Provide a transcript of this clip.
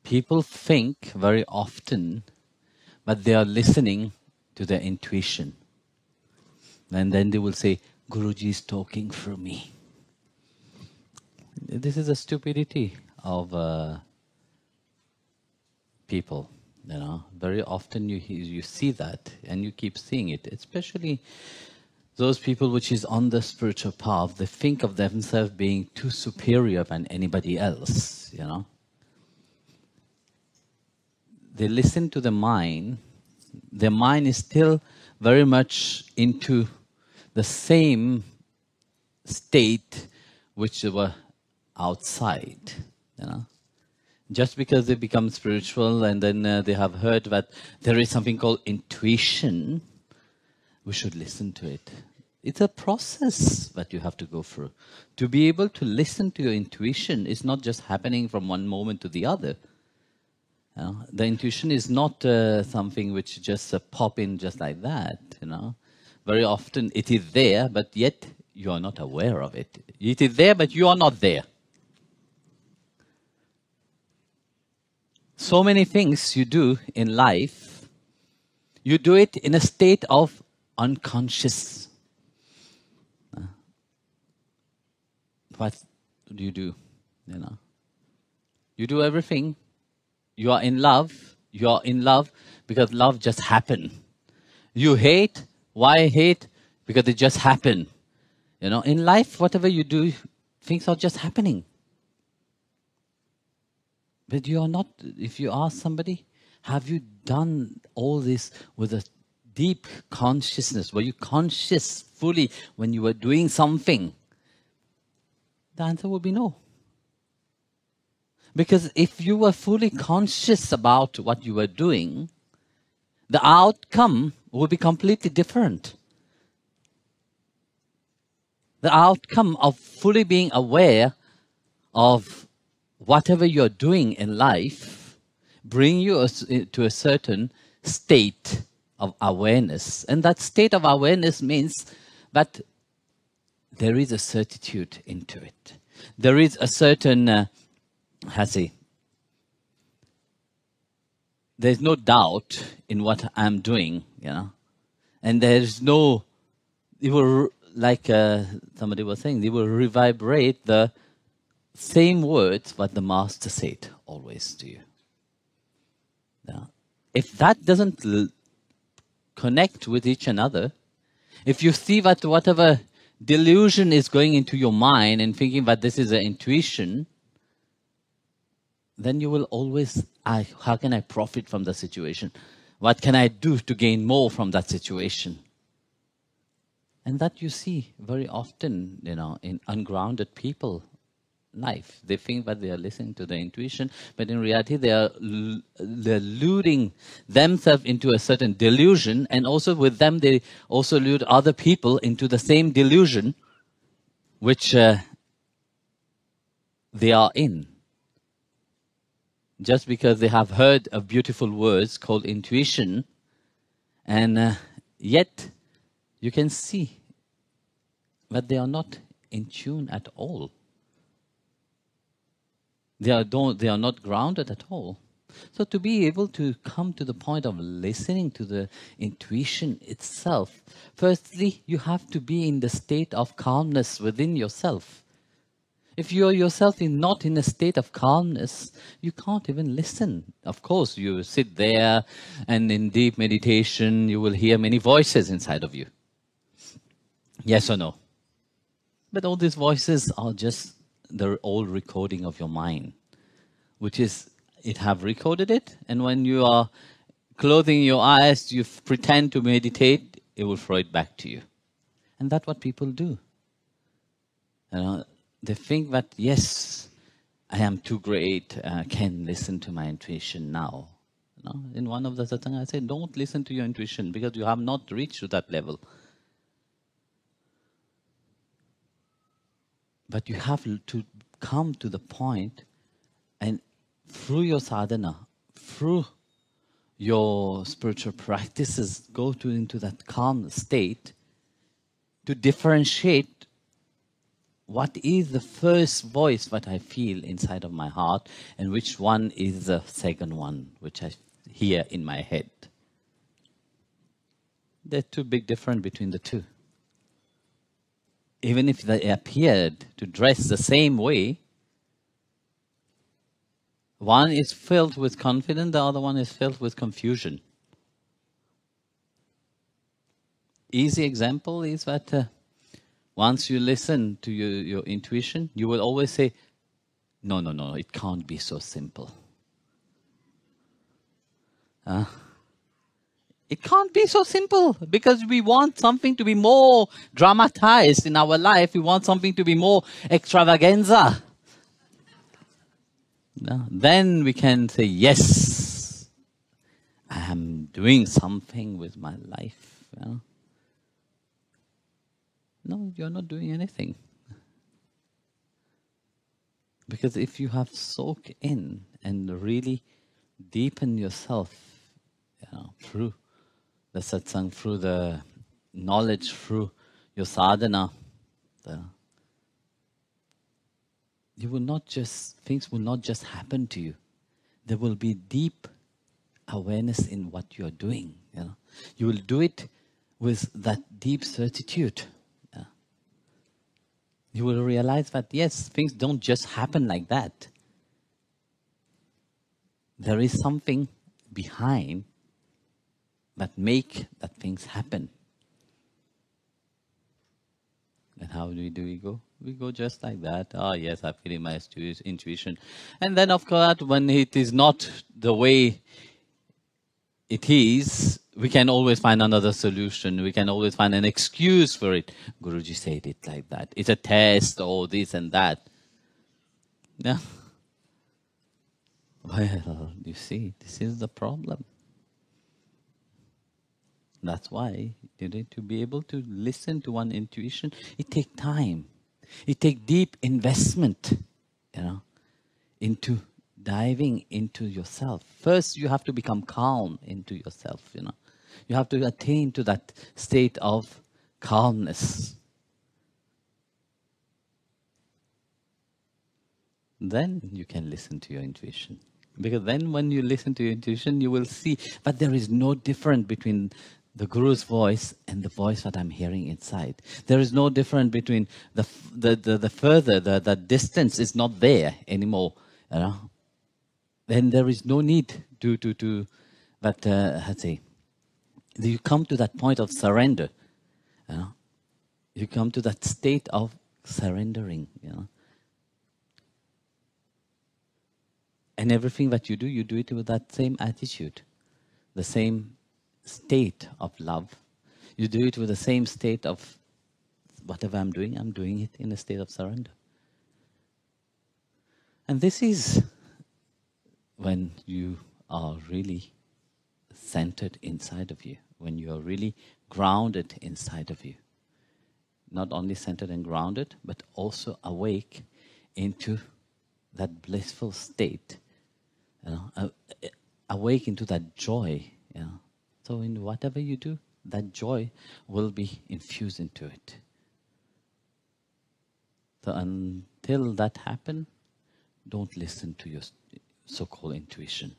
people think very often that they are listening to their intuition. And then they will say, Guruji is talking through me. This is a stupidity of people. You know, very often you see that and you keep seeing it, especially those people which is on the spiritual path. They think of themselves being too superior than anybody else, you know. They listen to the mind. Their mind is still very much into the same state which they were outside, you know. Just because they become spiritual and then they have heard that there is something called intuition, we should listen to it. It's a process that you have to go through. To be able to listen to your intuition is not just happening from one moment to the other. You know? The intuition is not something which just pop in just like that. You know, very often it is there, but yet you are not aware of it. It is there, but you are not there. So many things you do in life, you do it in a state of unconscious. What do? You know, you do everything. You are in love. You are in love because love just happened. You hate. Why hate? Because it just happened. You know, in life, whatever you do, things are just happening. But you are not, if you ask somebody, have you done all this with a deep consciousness? Were you conscious fully when you were doing something? The answer would be no. Because if you were fully conscious about what you were doing, the outcome would be completely different. The outcome of fully being aware of whatever you're doing in life bring you to a certain state of awareness. And that state of awareness means that there is a certitude into it. There is a certain, there's no doubt in what I'm doing, you know. And there's no, it will, like somebody was saying, they will reverberate the same words what the Master said always to you. Now, if that doesn't connect with each another, if you see that whatever delusion is going into your mind and thinking that this is an intuition, then you will always, how can I profit from the situation? What can I do to gain more from that situation? And that you see very often, you know, in ungrounded people life. They think that they are listening to their intuition, but in reality they're luding themselves into a certain delusion, and also with them they also lure other people into the same delusion which they are in. Just because they have heard of beautiful words called intuition, and yet you can see that they are not in tune at all. They are not grounded at all. So to be able to come to the point of listening to the intuition itself, firstly, you have to be in the state of calmness within yourself. If you yourself is not in a state of calmness, you can't even listen. Of course, you sit there and in deep meditation, you will hear many voices inside of you. Yes or no? But all these voices are just the old recording of your mind, which is, it have recorded it, and when you are closing your eyes, you pretend to meditate, it will throw it back to you. And that's what people do. You know, they think that, yes, I am too great, I can listen to my intuition now. You know, in one of the satsang, I say, don't listen to your intuition, because you have not reached to that level. But you have to come to the point, and through your sadhana, through your spiritual practices, go into that calm state to differentiate what is the first voice that I feel inside of my heart, and which one is the second one, which I hear in my head. There's too big difference between the two. Even if they appeared to dress the same way, one is filled with confidence, the other one is filled with confusion. Easy example is that once you listen to your intuition, you will always say, no, no, no, it can't be so simple. It can't be so simple, because we want something to be more dramatized in our life. We want something to be more extravaganza. Then we can say, yes, I am doing something with my life. No, you're not doing anything. Because if you have soaked in and really deepen yourself, through the satsang, through the knowledge, through your sadhana, things will not just happen to you. There will be deep awareness in what you are doing. You will do it with that deep certitude. You will realize that, yes, things don't just happen like that. There is something behind that make that things happen. And how do we go? We go just like that. Oh, yes, I'm feeling my intuition. And then, of course, when it is not the way it is, we can always find another solution. We can always find an excuse for it. Guruji said it like that. It's a test, or this and that. Yeah. Well, you see, this is the problem. That's why you need to be able to listen to one intuition. It takes time. It takes deep investment, into diving into yourself. First, you have to become calm into yourself, You have to attain to that state of calmness. Then you can listen to your intuition. Because then when you listen to your intuition, you will see that there is no difference between the Guru's voice and the voice that I'm hearing inside. There is no difference between the distance is not there anymore. Then there is no need to you come to that point of surrender. You come to that state of surrendering. And everything that you do it with that same attitude, the same state of love. You do it with the same state of whatever I'm doing it in a state of surrender. And this is when you are really centered inside of you, when you are really grounded inside of you. Not only centered and grounded, but also awake into that blissful state, awake into that joy. So in whatever you do, that joy will be infused into it. So until that happens, don't listen to your so-called intuition.